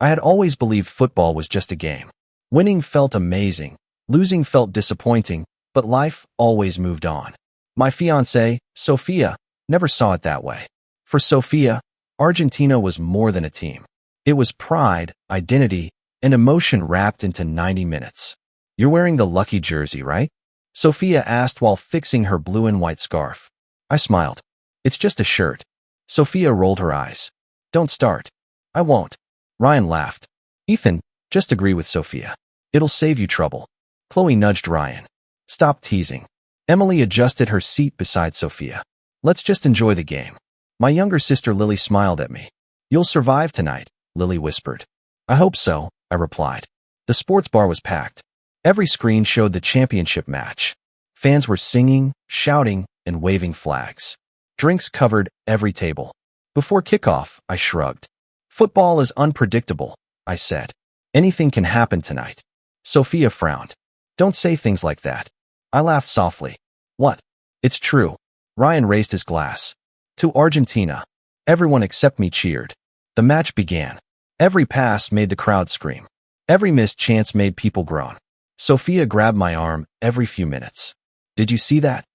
I had always believed football was just a game. Winning felt amazing, losing felt disappointing, but life always moved on. My fiancée, Sophia, never saw it that way. For Sophia, Argentina was more than a team. It was pride, identity, and emotion wrapped into 90 minutes. You're wearing the lucky jersey, right? Sophia asked while fixing her blue and white scarf. I smiled. It's just a shirt. Sophia rolled her eyes. Don't start. I won't. Ryan laughed. Ethan, just agree with Sophia. It'll save you trouble. Chloe nudged Ryan. Stop teasing. Emily adjusted her seat beside Sophia. Let's just enjoy the game. My younger sister Lily smiled at me. You'll survive tonight, Lily whispered. I hope so, I replied. The sports bar was packed. Every screen showed the championship match. Fans were singing, shouting, and waving flags. Drinks covered every table. Before kickoff, I shrugged. Football is unpredictable, I said. Anything can happen tonight. Sophia frowned. Don't say things like that. I laughed softly. What? It's true. Ryan raised his glass. To Argentina. Everyone except me cheered. The match began. Every pass made the crowd scream. Every missed chance made people groan. Sophia grabbed my arm every few minutes. Did you see that?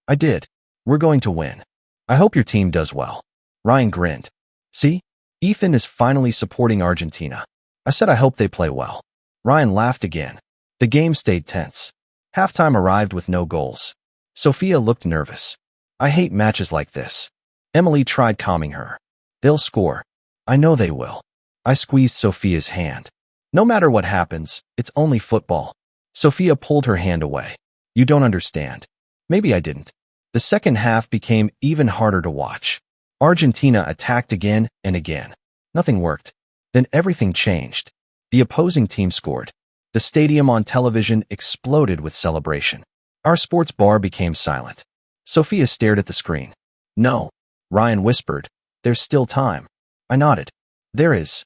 I did. We're going to win. I hope your team does well. Ryan grinned. See? Ethan is finally supporting Argentina. I said I hope they play well. Ryan laughed again. The game stayed tense. Halftime arrived with no goals. Sophia looked nervous. I hate matches like this. Emily tried calming her. They'll score. I know they will. I squeezed Sophia's hand. No matter what happens, it's only football. Sophia pulled her hand away. You don't understand. Maybe I didn't. The second half became even harder to watch. Argentina attacked again and again. Nothing worked. Then everything changed. The opposing team scored. The stadium on television exploded with celebration. Our sports bar became silent. Sophia stared at the screen. No. Ryan whispered. There's still time. I nodded. There is.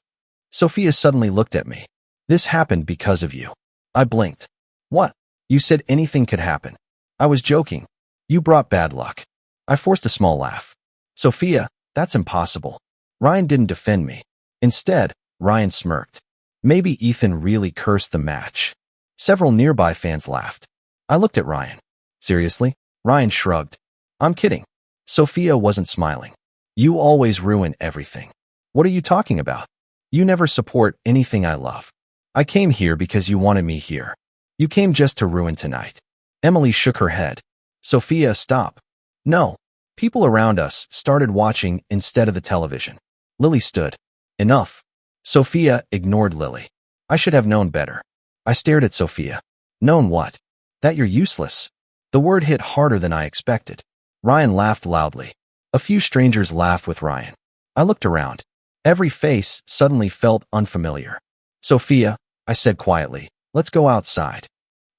Sophia suddenly looked at me. This happened because of you. I blinked. What? You said anything could happen. I was joking. You brought bad luck. I forced a small laugh. Sophia, that's impossible. Ryan didn't defend me. Instead, Ryan smirked. Maybe Ethan really cursed the match. Several nearby fans laughed. I looked at Ryan. Seriously? Ryan shrugged. I'm kidding. Sophia wasn't smiling. You always ruin everything. What are you talking about? You never support anything I love. I came here because you wanted me here. You came just to ruin tonight. Emily shook her head. Sophia, stop. No. People around us started watching instead of the television. Lily stood. Enough. Sophia ignored Lily. I should have known better. I stared at Sophia. Known what? That you're useless. The word hit harder than I expected. Ryan laughed loudly. A few strangers laughed with Ryan. I looked around. Every face suddenly felt unfamiliar. Sophia, I said quietly, let's go outside.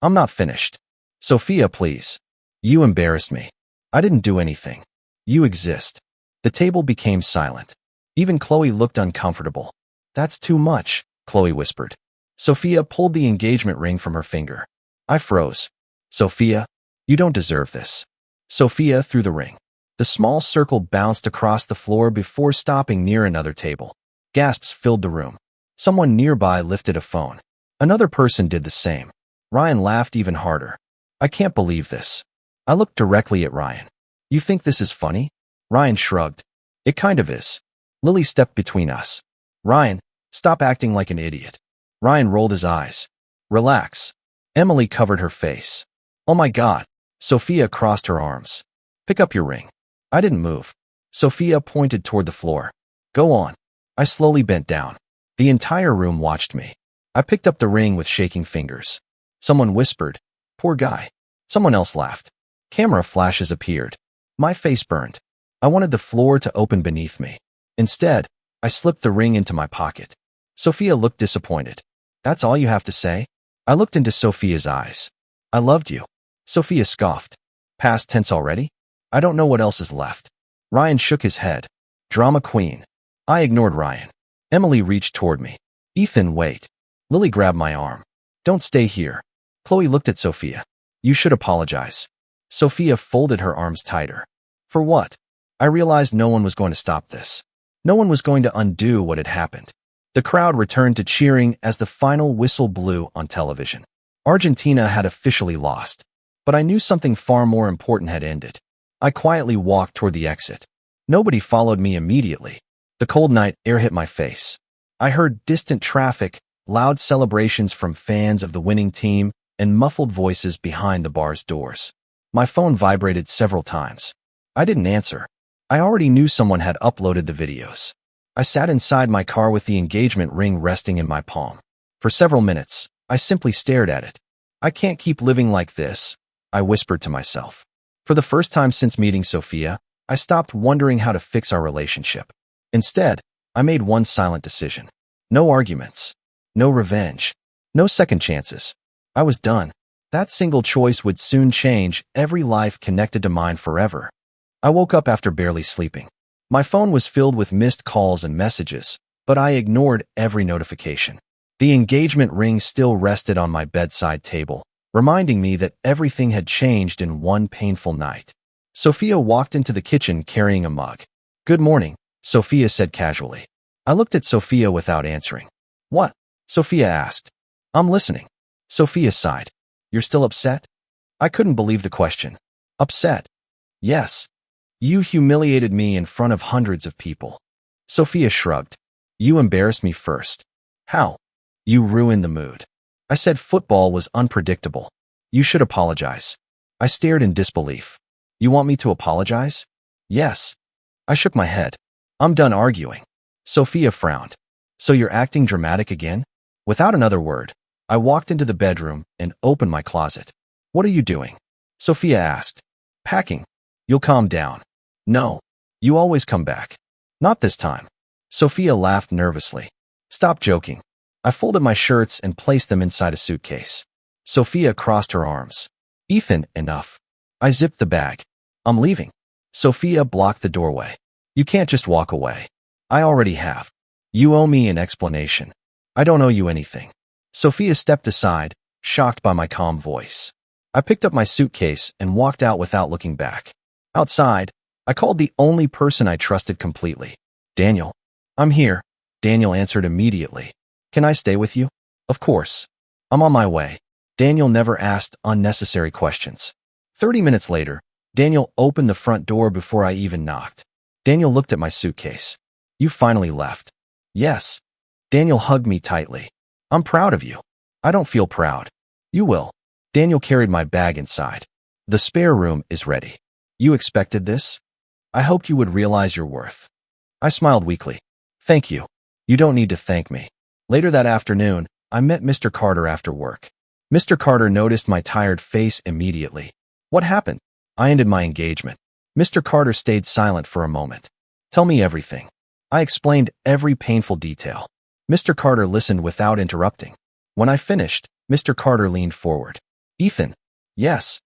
I'm not finished. Sophia, please. You embarrassed me. I didn't do anything. You exist. The table became silent. Even Chloe looked uncomfortable. That's too much, Chloe whispered. Sophia pulled the engagement ring from her finger. I froze. Sophia, you don't deserve this. Sophia threw the ring. The small circle bounced across the floor before stopping near another table. Gasps filled the room. Someone nearby lifted a phone. Another person did the same. Ryan laughed even harder. I can't believe this. I looked directly at Ryan. You think this is funny? Ryan shrugged. It kind of is. Lily stepped between us. Ryan, stop acting like an idiot. Ryan rolled his eyes. Relax. Emily covered her face. Oh my God. Sophia crossed her arms. Pick up your ring. I didn't move. Sophia pointed toward the floor. Go on. I slowly bent down. The entire room watched me. I picked up the ring with shaking fingers. Someone whispered, poor guy. Someone else laughed. Camera flashes appeared. My face burned. I wanted the floor to open beneath me. Instead, I slipped the ring into my pocket. Sophia looked disappointed. That's all you have to say? I looked into Sophia's eyes. I loved you. Sophia scoffed. Past tense already? I don't know what else is left. Ryan shook his head. Drama queen. I ignored Ryan. Emily reached toward me. Ethan, wait. Lily grabbed my arm. Don't stay here. Chloe looked at Sophia. You should apologize. Sophia folded her arms tighter. For what? I realized no one was going to stop this. No one was going to undo what had happened. The crowd returned to cheering as the final whistle blew on television. Argentina had officially lost, but I knew something far more important had ended. I quietly walked toward the exit. Nobody followed me immediately. The cold night air hit my face. I heard distant traffic, loud celebrations from fans of the winning team, and muffled voices behind the bar's doors. My phone vibrated several times. I didn't answer. I already knew someone had uploaded the videos. I sat inside my car with the engagement ring resting in my palm. For several minutes, I simply stared at it. I can't keep living like this, I whispered to myself. For the first time since meeting Sophia, I stopped wondering how to fix our relationship. Instead, I made one silent decision. No arguments. No revenge. No second chances. I was done. That single choice would soon change every life connected to mine forever. I woke up after barely sleeping. My phone was filled with missed calls and messages, but I ignored every notification. The engagement ring still rested on my bedside table, reminding me that everything had changed in one painful night. Sophia walked into the kitchen carrying a mug. "Good morning," Sophia said casually. I looked at Sophia without answering. "What?" Sophia asked. "I'm listening." Sophia sighed. "You're still upset?" I couldn't believe the question. Upset? Yes. You humiliated me in front of hundreds of people. Sophia shrugged. You embarrassed me first. How? You ruined the mood. I said football was unpredictable. You should apologize. I stared in disbelief. You want me to apologize? Yes. I shook my head. I'm done arguing. Sophia frowned. So you're acting dramatic again? Without another word, I walked into the bedroom and opened my closet. What are you doing? Sophia asked. Packing. You'll calm down. No. You always come back. Not this time. Sophia laughed nervously. Stop joking. I folded my shirts and placed them inside a suitcase. Sophia crossed her arms. Ethan, enough. I zipped the bag. I'm leaving. Sophia blocked the doorway. You can't just walk away. I already have. You owe me an explanation. I don't owe you anything. Sophia stepped aside, shocked by my calm voice. I picked up my suitcase and walked out without looking back. Outside, I called the only person I trusted completely. Daniel. I'm here. Daniel answered immediately. Can I stay with you? Of course. I'm on my way. Daniel never asked unnecessary questions. 30 minutes later, Daniel opened the front door before I even knocked. Daniel looked at my suitcase. You finally left. Yes. Daniel hugged me tightly. I'm proud of you. I don't feel proud. You will. Daniel carried my bag inside. The spare room is ready. You expected this? I hoped you would realize your worth. I smiled weakly. Thank you. You don't need to thank me. Later that afternoon, I met Mr. Carter after work. Mr. Carter noticed my tired face immediately. What happened? I ended my engagement. Mr. Carter stayed silent for a moment. Tell me everything. I explained every painful detail. Mr. Carter listened without interrupting. When I finished, Mr. Carter leaned forward. Ethan. Yes.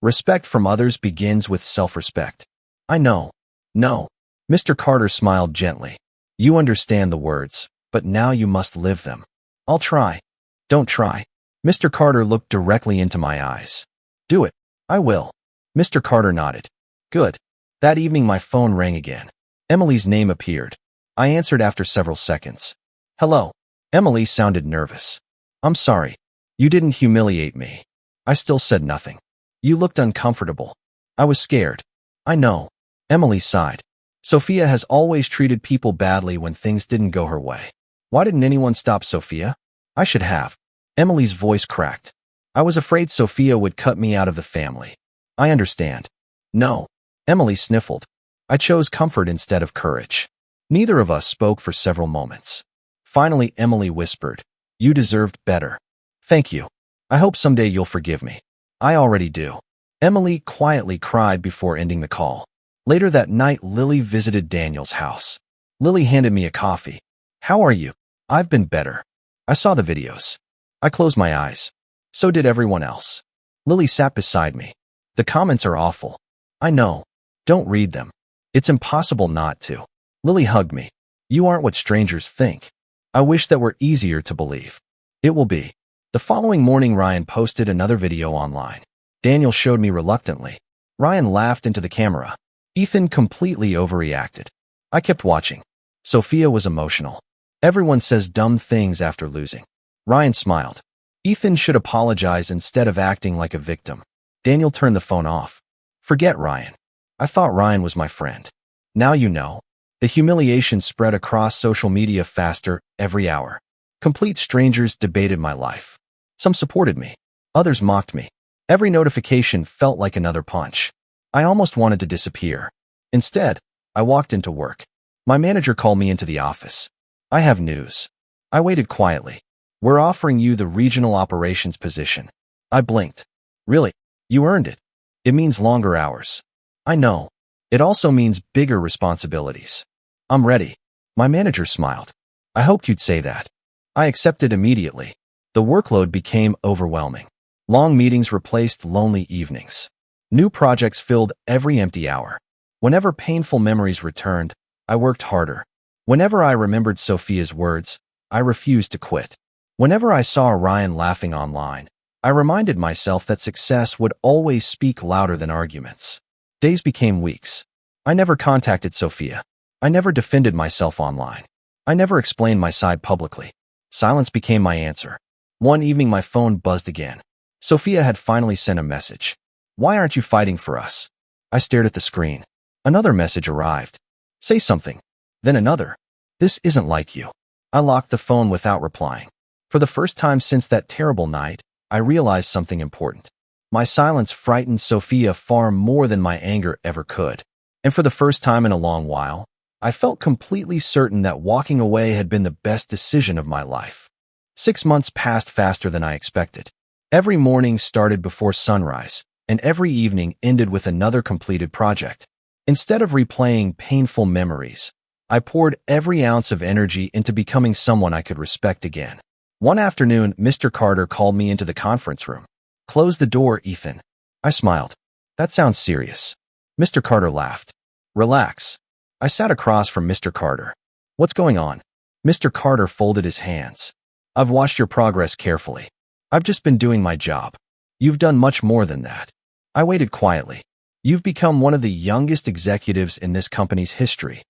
Respect from others begins with self-respect. I know. No. Mr. Carter smiled gently. You understand the words, but now you must live them. I'll try. Don't try. Mr. Carter looked directly into my eyes. Do it. I will. Mr. Carter nodded. Good. That evening my phone rang again. Emily's name appeared. I answered after several seconds. Hello. Emily sounded nervous. I'm sorry. You didn't humiliate me. I still said nothing. You looked uncomfortable. I was scared. I know. Emily sighed. Sophia has always treated people badly when things didn't go her way. Why didn't anyone stop Sophia? I should have. Emily's voice cracked. I was afraid Sophia would cut me out of the family. I understand. No. Emily sniffled. I chose comfort instead of courage. Neither of us spoke for several moments. Finally, Emily whispered, You deserved better. Thank you. I hope someday you'll forgive me. I already do. Emily quietly cried before ending the call. Later that night, Lily visited Daniel's house. Lily handed me a coffee. How are you? I've been better. I saw the videos. I closed my eyes. So did everyone else. Lily sat beside me. The comments are awful. I know. Don't read them. It's impossible not to. Lily hugged me. You aren't what strangers think. I wish that were easier to believe. It will be. The following morning, Ryan posted another video online. Daniel showed me reluctantly. Ryan laughed into the camera. Ethan completely overreacted. I kept watching. Sophia was emotional. Everyone says dumb things after losing. Ryan smiled. Ethan should apologize instead of acting like a victim. Daniel turned the phone off. Forget Ryan. I thought Ryan was my friend. Now you know. The humiliation spread across social media faster every hour. Complete strangers debated my life. Some supported me. Others mocked me. Every notification felt like another punch. I almost wanted to disappear. Instead, I walked into work. My manager called me into the office. I have news. I waited quietly. We're offering you the regional operations position. I blinked. Really? You earned it. It means longer hours. I know. It also means bigger responsibilities. I'm ready. My manager smiled. I hoped you'd say that. I accepted immediately. The workload became overwhelming. Long meetings replaced lonely evenings. New projects filled every empty hour. Whenever painful memories returned, I worked harder. Whenever I remembered Sophia's words, I refused to quit. Whenever I saw Ryan laughing online, I reminded myself that success would always speak louder than arguments. Days became weeks. I never contacted Sophia. I never defended myself online. I never explained my side publicly. Silence became my answer. One evening my phone buzzed again. Sophia had finally sent a message. Why aren't you fighting for us? I stared at the screen. Another message arrived. Say something. Then another. This isn't like you. I locked the phone without replying. For the first time since that terrible night, I realized something important. My silence frightened Sophia far more than my anger ever could. And for the first time in a long while, I felt completely certain that walking away had been the best decision of my life. 6 months passed faster than I expected. Every morning started before sunrise, and every evening ended with another completed project. Instead of replaying painful memories, I poured every ounce of energy into becoming someone I could respect again. One afternoon, Mr. Carter called me into the conference room. Close the door, Ethan. I smiled. That sounds serious. Mr. Carter laughed. Relax. I sat across from Mr. Carter. What's going on? Mr. Carter folded his hands. I've watched your progress carefully. I've just been doing my job. You've done much more than that. I waited quietly. You've become one of the youngest executives in this company's history.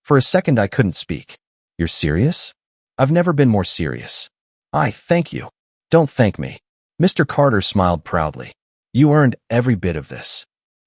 For a second, I couldn't speak. You're serious? I've never been more serious. I thank you. Don't thank me. Mr. Carter smiled proudly. You earned every bit of this.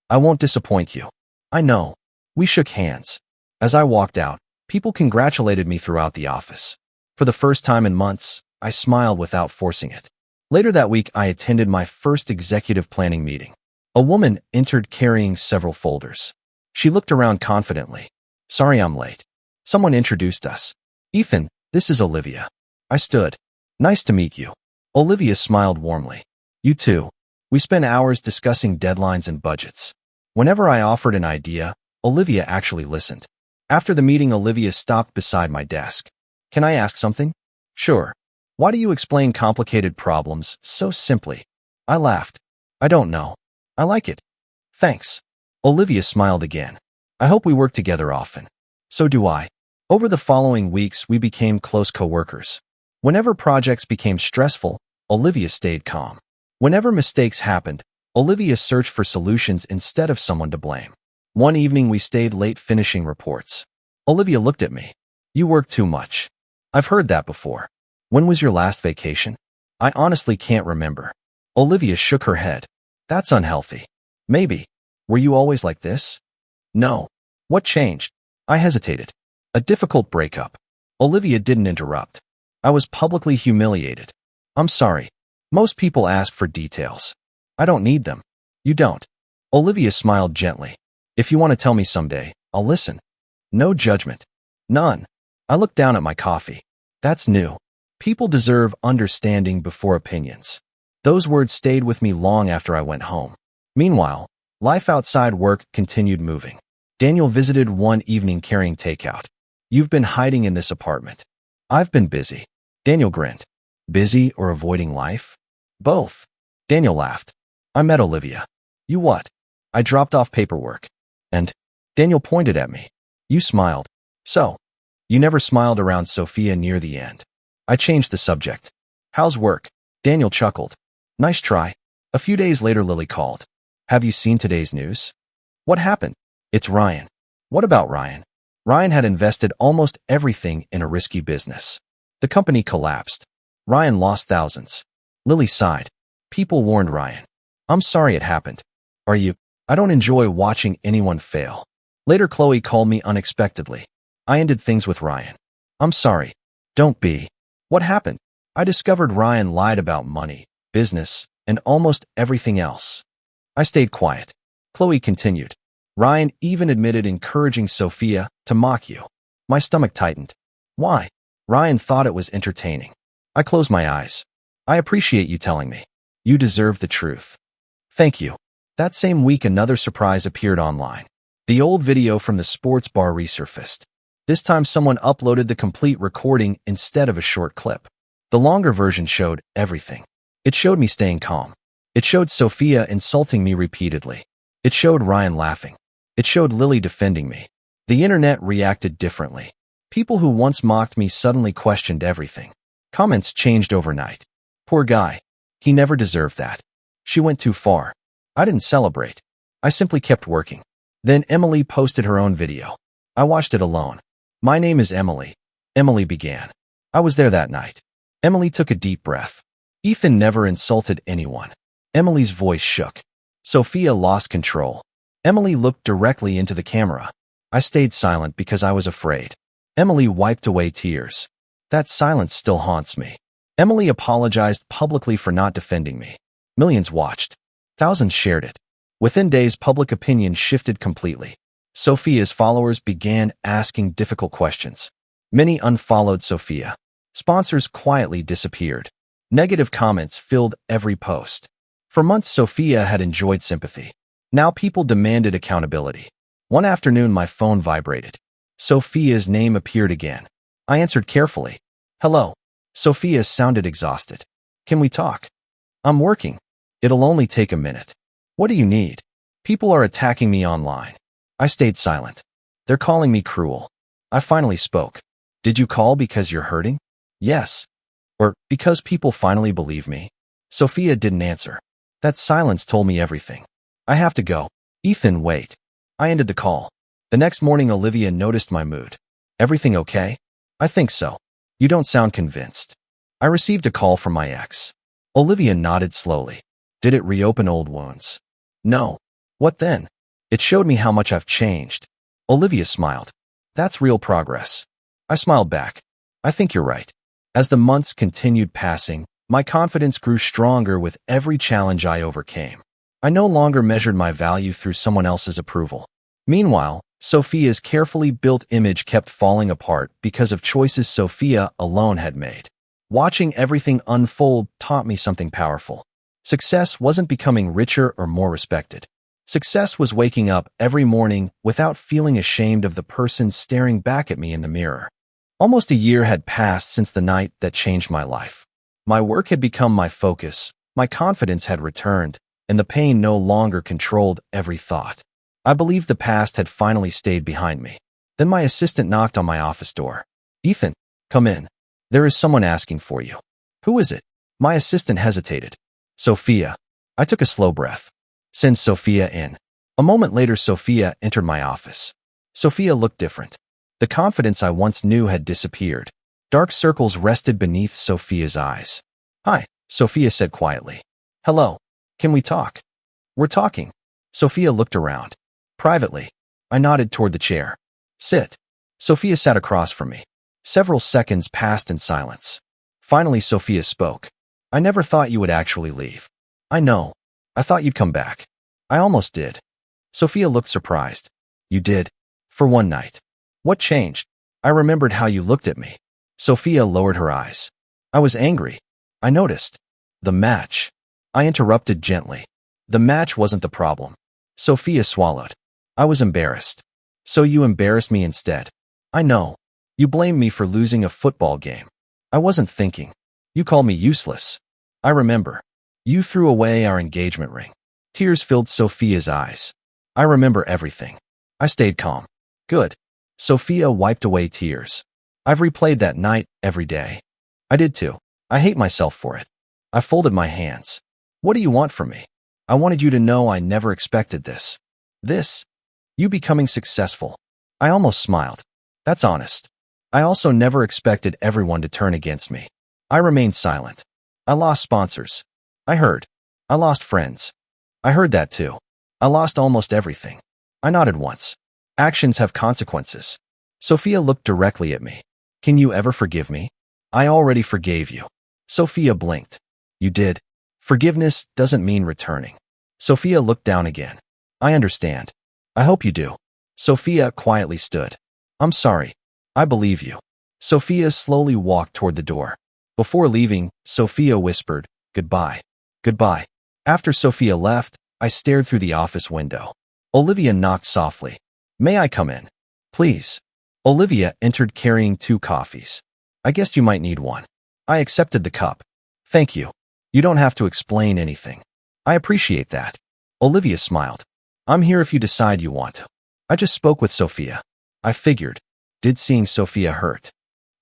I won't disappoint you. I know. We shook hands. As I walked out, people congratulated me throughout the office. For the first time in months, I smiled without forcing it. Later that week, I attended my first executive planning meeting. A woman entered carrying several folders. She looked around confidently. Sorry I'm late. Someone introduced us. Ethan, this is Olivia. I stood. Nice to meet you. Olivia smiled warmly. You too. We spent hours discussing deadlines and budgets. Whenever I offered an idea, Olivia actually listened. After the meeting, Olivia stopped beside my desk. Can I ask something? Sure. Why do you explain complicated problems so simply? I laughed. I don't know. I like it. Thanks. Olivia smiled again. I hope we work together often. So do I. Over the following weeks, we became close coworkers. Whenever projects became stressful, Olivia stayed calm. Whenever mistakes happened, Olivia searched for solutions instead of someone to blame. One evening, we stayed late finishing reports. Olivia looked at me. You work too much. I've heard that before. When was your last vacation? I honestly can't remember. Olivia shook her head. That's unhealthy. Maybe. Were you always like this? No. What changed? I hesitated. A difficult breakup. Olivia didn't interrupt. I was publicly humiliated. I'm sorry. Most people ask for details. I don't need them. You don't. Olivia smiled gently. If you want to tell me someday, I'll listen. No judgment. None. I looked down at my coffee. That's new. People deserve understanding before opinions. Those words stayed with me long after I went home. Meanwhile, life outside work continued moving. Daniel visited one evening carrying takeout. You've been hiding in this apartment. I've been busy. Daniel grinned. Busy or avoiding life? Both. Daniel laughed. I met Olivia. You what? I dropped off paperwork. And Daniel pointed at me. You smiled. So, you never smiled around Sophia near the end. I changed the subject. How's work? Daniel chuckled. Nice try. A few days later, Lily called. Have you seen today's news? What happened? It's Ryan. What about Ryan? Ryan had invested almost everything in a risky business. The company collapsed. Ryan lost thousands. Lily sighed. People warned Ryan. I'm sorry it happened. Are you? I don't enjoy watching anyone fail. Later, Chloe called me unexpectedly. I ended things with Ryan. I'm sorry. Don't be. What happened? I discovered Ryan lied about money, business, and almost everything else. I stayed quiet. Chloe continued. Ryan even admitted encouraging Sophia to mock you. My stomach tightened. Why? Ryan thought it was entertaining. I closed my eyes. I appreciate you telling me. You deserve the truth. Thank you. That same week, another surprise appeared online. The old video from the sports bar resurfaced. This time, someone uploaded the complete recording instead of a short clip. The longer version showed everything. It showed me staying calm. It showed Sophia insulting me repeatedly. It showed Ryan laughing. It showed Lily defending me. The internet reacted differently. People who once mocked me suddenly questioned everything. Comments changed overnight. Poor guy. He never deserved that. She went too far. I didn't celebrate. I simply kept working. Then Emily posted her own video. I watched it alone. My name is Emily. Emily began. I was there that night. Emily took a deep breath. Ethan never insulted anyone. Emily's voice shook. Sophia lost control. Emily looked directly into the camera. I stayed silent because I was afraid. Emily wiped away tears. That silence still haunts me. Emily apologized publicly for not defending me. Millions watched. Thousands shared it. Within days, public opinion shifted completely. Sophia's followers began asking difficult questions. Many unfollowed Sophia. Sponsors quietly disappeared. Negative comments filled every post. For months, Sophia had enjoyed sympathy. Now people demanded accountability. One afternoon, my phone vibrated. Sophia's name appeared again. I answered carefully. Hello. Sophia sounded exhausted. Can we talk? I'm working. It'll only take a minute. What do you need? People are attacking me online. I stayed silent. They're calling me cruel. I finally spoke. Did you call because you're hurting? Yes. Or because people finally believe me? Sophia didn't answer. That silence told me everything. I have to go. Ethan, wait. I ended the call. The next morning, Olivia noticed my mood. Everything okay? I think so. You don't sound convinced. I received a call from my ex. Olivia nodded slowly. Did it reopen old wounds? No. What then? It showed me how much I've changed. Olivia smiled. That's real progress. I smiled back. I think you're right. As the months continued passing, my confidence grew stronger with every challenge I overcame. I no longer measured my value through someone else's approval. Meanwhile, Sophia's carefully built image kept falling apart because of choices Sophia alone had made. Watching everything unfold taught me something powerful. Success wasn't becoming richer or more respected. Success was waking up every morning without feeling ashamed of the person staring back at me in the mirror. Almost a year had passed since the night that changed my life. My work had become my focus, my confidence had returned, and the pain no longer controlled every thought. I believed the past had finally stayed behind me. Then my assistant knocked on my office door. Ethan, come in. There is someone asking for you. Who is it? My assistant hesitated. Sophia. I took a slow breath. Send Sophia in. A moment later, Sophia entered my office. Sophia looked different. The confidence I once knew had disappeared. Dark circles rested beneath Sophia's eyes. Hi, Sophia said quietly. Hello. Can we talk? We're talking. Sophia looked around. Privately. I nodded toward the chair. Sit. Sophia sat across from me. Several seconds passed in silence. Finally, Sophia spoke. I never thought you would actually leave. I know. I thought you'd come back. I almost did. Sophia looked surprised. You did? For one night. What changed? I remembered how you looked at me. Sophia lowered her eyes. I was angry. I noticed. The match. I interrupted gently. The match wasn't the problem. Sophia swallowed. I was embarrassed. So you embarrassed me instead. I know. You blamed me for losing a football game. I wasn't thinking. You called me useless. I remember. You threw away our engagement ring. Tears filled Sophia's eyes. I remember everything. I stayed calm. Good. Sophia wiped away tears. I've replayed that night every day. I did too. I hate myself for it. I folded my hands. What do you want from me? I wanted you to know I never expected this. This? You becoming successful. I almost smiled. That's honest. I also never expected everyone to turn against me. I remained silent. I lost sponsors. I heard. I lost friends. I heard that too. I lost almost everything. I nodded once. Actions have consequences. Sophia looked directly at me. Can you ever forgive me? I already forgave you. Sophia blinked. You did. Forgiveness doesn't mean returning. Sophia looked down again. I understand. I hope you do. Sophia quietly stood. I'm sorry. I believe you. Sophia slowly walked toward the door. Before leaving, Sophia whispered, goodbye. Goodbye. After Sophia left, I stared through the office window. Olivia knocked softly. May I come in? Please. Olivia entered carrying 2 coffees. I guess you might need one. I accepted the cup. Thank you. You don't have to explain anything. I appreciate that. Olivia smiled. I'm here if you decide you want to. I just spoke with Sophia. I figured. Did seeing Sophia hurt?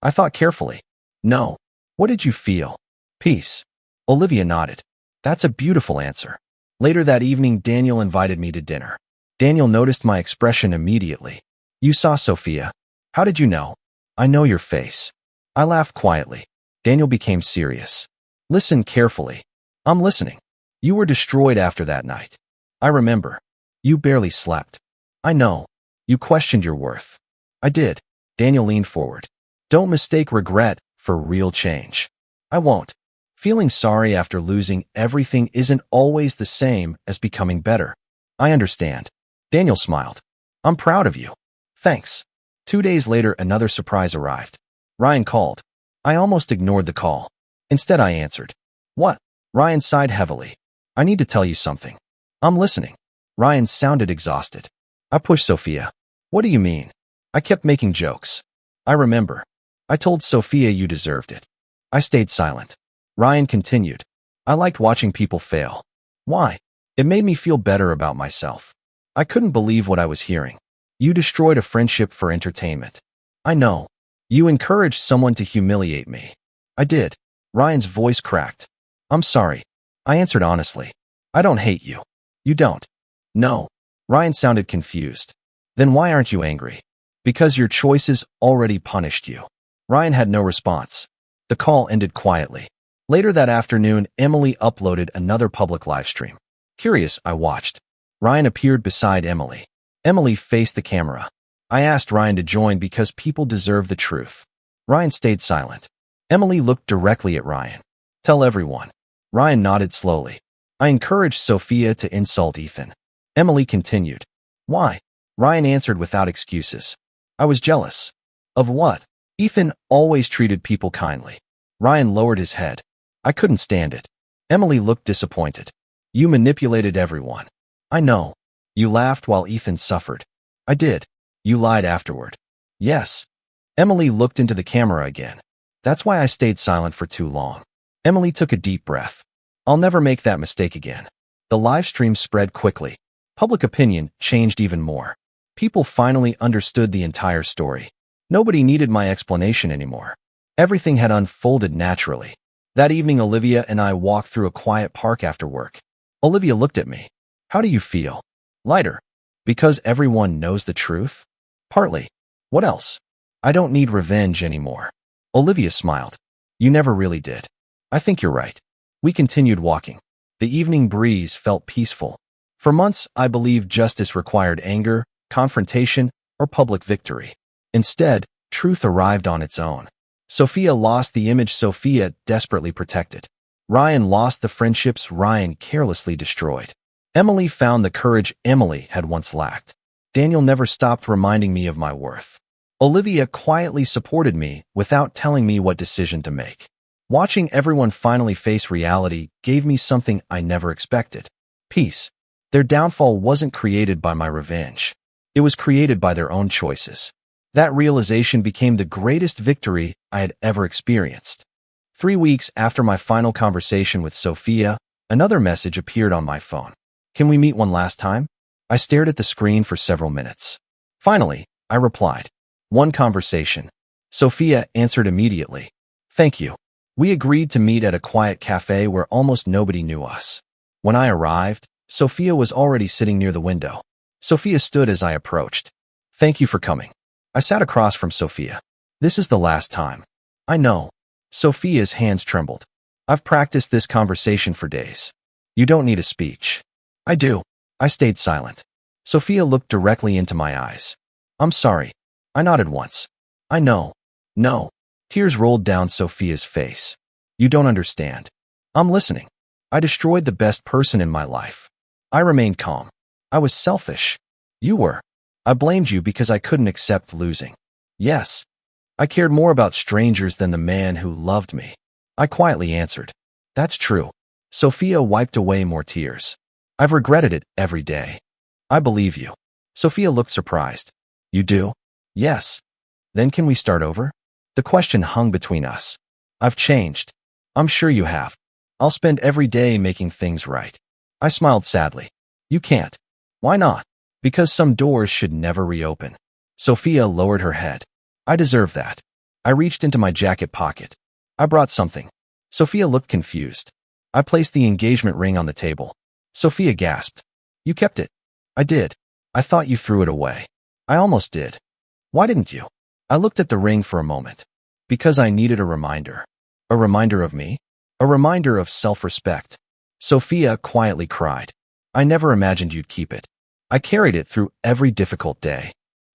I thought carefully. No. What did you feel? Peace. Olivia nodded. That's a beautiful answer. Later that evening, Daniel invited me to dinner. Daniel noticed my expression immediately. You saw Sophia. How did you know? I know your face. I laughed quietly. Daniel became serious. Listen carefully. I'm listening. You were destroyed after that night. I remember. You barely slept. I know. You questioned your worth. I did. Daniel leaned forward. Don't mistake regret for real change. I won't. Feeling sorry after losing everything isn't always the same as becoming better. I understand. Daniel smiled. I'm proud of you. Thanks. 2 days later, another surprise arrived. Ryan called. I almost ignored the call. Instead, I answered. What? Ryan sighed heavily. I need to tell you something. I'm listening. Ryan sounded exhausted. I pushed Sophia. What do you mean? I kept making jokes. I remember. I told Sophia you deserved it. I stayed silent. Ryan continued. I liked watching people fail. Why? It made me feel better about myself. I couldn't believe what I was hearing. You destroyed a friendship for entertainment. I know. You encouraged someone to humiliate me. I did. Ryan's voice cracked. I'm sorry. I answered honestly. I don't hate you. You don't. No. Ryan sounded confused. Then why aren't you angry? Because your choices already punished you. Ryan had no response. The call ended quietly. Later that afternoon, Emily uploaded another public livestream. Curious, I watched. Ryan appeared beside Emily. Emily faced the camera. I asked Ryan to join because people deserve the truth. Ryan stayed silent. Emily looked directly at Ryan. Tell everyone. Ryan nodded slowly. I encouraged Sophia to insult Ethan. Emily continued. Why? Ryan answered without excuses. I was jealous. Of what? Ethan always treated people kindly. Ryan lowered his head. I couldn't stand it. Emily looked disappointed. You manipulated everyone. I know. You laughed while Ethan suffered. I did. You lied afterward. Yes. Emily looked into the camera again. That's why I stayed silent for too long. Emily took a deep breath. I'll never make that mistake again. The live stream spread quickly. Public opinion changed even more. People finally understood the entire story. Nobody needed my explanation anymore. Everything had unfolded naturally. That evening, Olivia and I walked through a quiet park after work. Olivia looked at me. How do you feel? Lighter. Because everyone knows the truth? Partly. What else? I don't need revenge anymore. Olivia smiled. You never really did. I think you're right. We continued walking. The evening breeze felt peaceful. For months, I believed justice required anger, confrontation, or public victory. Instead, truth arrived on its own. Sophia lost the image Sophia desperately protected. Ryan lost the friendships Ryan carelessly destroyed. Emily found the courage Emily had once lacked. Daniel never stopped reminding me of my worth. Olivia quietly supported me without telling me what decision to make. Watching everyone finally face reality gave me something I never expected. Peace. Their downfall wasn't created by my revenge. It was created by their own choices. That realization became the greatest victory I had ever experienced. 3 weeks after my final conversation with Sophia, another message appeared on my phone. Can we meet one last time? I stared at the screen for several minutes. Finally, I replied. One conversation. Sophia answered immediately. Thank you. We agreed to meet at a quiet cafe where almost nobody knew us. When I arrived, Sophia was already sitting near the window. Sophia stood as I approached. Thank you for coming. I sat across from Sophia. This is the last time. I know. Sophia's hands trembled. I've practiced this conversation for days. You don't need a speech. I do. I stayed silent. Sophia looked directly into my eyes. I'm sorry. I nodded once. I know. No. Tears rolled down Sophia's face. You don't understand. I'm listening. I destroyed the best person in my life. I remained calm. I was selfish. You were. I blamed you because I couldn't accept losing. Yes. I cared more about strangers than the man who loved me. I quietly answered. That's true. Sophia wiped away more tears. I've regretted it every day. I believe you. Sophia looked surprised. You do? Yes. Then can we start over? The question hung between us. I've changed. I'm sure you have. I'll spend every day making things right. I smiled sadly. You can't. Why not? Because some doors should never reopen. Sophia lowered her head. I deserve that. I reached into my jacket pocket. I brought something. Sophia looked confused. I placed the engagement ring on the table. Sophia gasped. You kept it. I did. I thought you threw it away. I almost did. Why didn't you? I looked at the ring for a moment. Because I needed a reminder. A reminder of me? A reminder of self-respect. Sophia quietly cried. I never imagined you'd keep it. I carried it through every difficult day.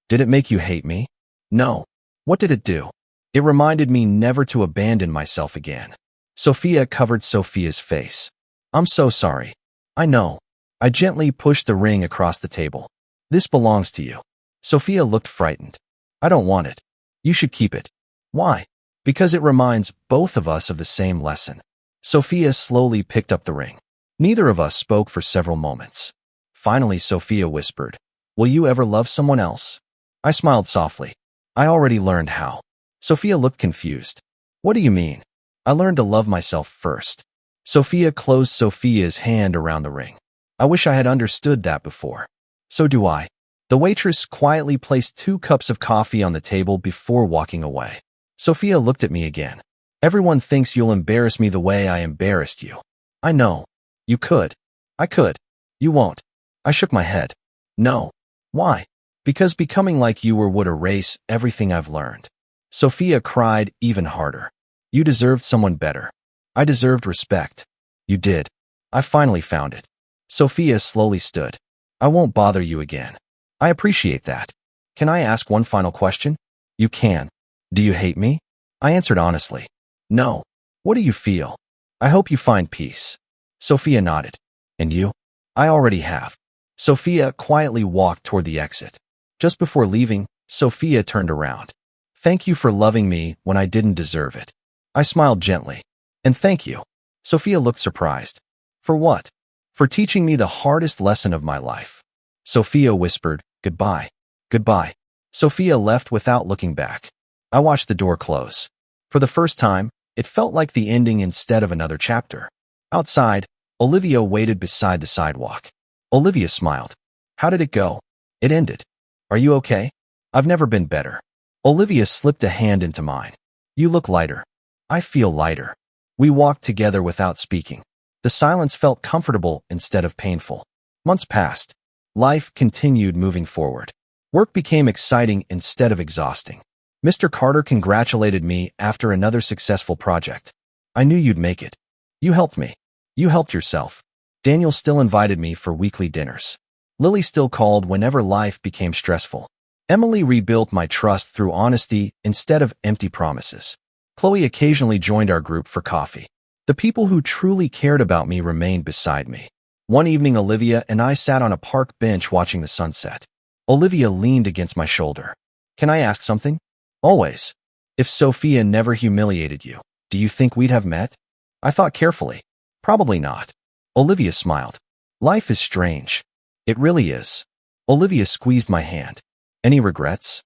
Did it make you hate me? No. What did it do? It reminded me never to abandon myself again. Sophia covered Sophia's face. I'm so sorry. I know. I gently pushed the ring across the table. This belongs to you. Sophia looked frightened. I don't want it. You should keep it. Why? Because it reminds both of us of the same lesson. Sophia slowly picked up the ring. Neither of us spoke for several moments. Finally, Sophia whispered, Will you ever love someone else? I smiled softly. I already learned how. Sophia looked confused. What do you mean? I learned to love myself first. Sophia closed Sophia's hand around the ring. I wish I had understood that before. So do I. The waitress quietly placed 2 cups of coffee on the table before walking away. Sophia looked at me again. Everyone thinks you'll embarrass me the way I embarrassed you. I know. You could. I could. You won't. I shook my head. No. Why? Because becoming like you would erase everything I've learned. Sophia cried even harder. You deserved someone better. I deserved respect. You did. I finally found it. Sophia slowly stood. I won't bother you again. I appreciate that. Can I ask one final question? You can. Do you hate me? I answered honestly. No. What do you feel? I hope you find peace. Sophia nodded. And you? I already have. Sophia quietly walked toward the exit. Just before leaving, Sophia turned around. Thank you for loving me when I didn't deserve it. I smiled gently. And thank you. Sophia looked surprised. For what? For teaching me the hardest lesson of my life. Sophia whispered, Goodbye. Goodbye. Sophia left without looking back. I watched the door close. For the first time, it felt like the ending instead of another chapter. Outside, Olivia waited beside the sidewalk. Olivia smiled. How did it go? It ended. Are you okay? I've never been better. Olivia slipped a hand into mine. You look lighter. I feel lighter. We walked together without speaking. The silence felt comfortable instead of painful. Months passed. Life continued moving forward. Work became exciting instead of exhausting. Mr. Carter congratulated me after another successful project. I knew you'd make it. You helped me. You helped yourself. Daniel still invited me for weekly dinners. Lily still called whenever life became stressful. Emily rebuilt my trust through honesty instead of empty promises. Chloe occasionally joined our group for coffee. The people who truly cared about me remained beside me. One evening, Olivia and I sat on a park bench watching the sunset. Olivia leaned against my shoulder. Can I ask something? Always. If Sophia never humiliated you, do you think we'd have met? I thought carefully. Probably not. Olivia smiled. Life is strange. It really is. Olivia squeezed my hand. Any regrets?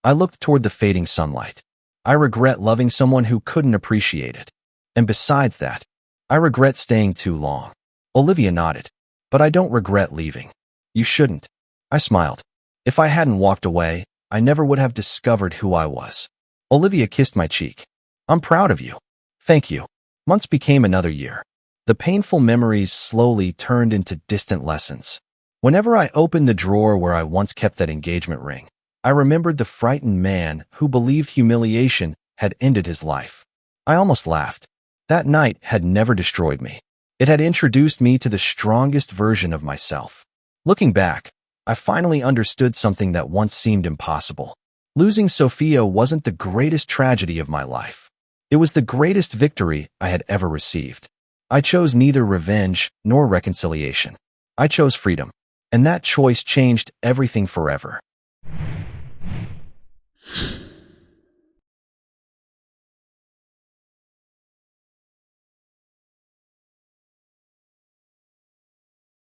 I looked toward the fading sunlight. I regret loving someone who couldn't appreciate it. And besides that, I regret staying too long. Olivia nodded. But I don't regret leaving. You shouldn't. I smiled. If I hadn't walked away, I never would have discovered who I was. Olivia kissed my cheek. I'm proud of you. Thank you. Months became another year. The painful memories slowly turned into distant lessons. Whenever I opened the drawer where I once kept that engagement ring, I remembered the frightened man who believed humiliation had ended his life. I almost laughed. That night had never destroyed me. It had introduced me to the strongest version of myself. Looking back, I finally understood something that once seemed impossible. Losing Sophia wasn't the greatest tragedy of my life. It was the greatest victory I had ever received. I chose neither revenge nor reconciliation. I chose freedom, and that choice changed everything forever.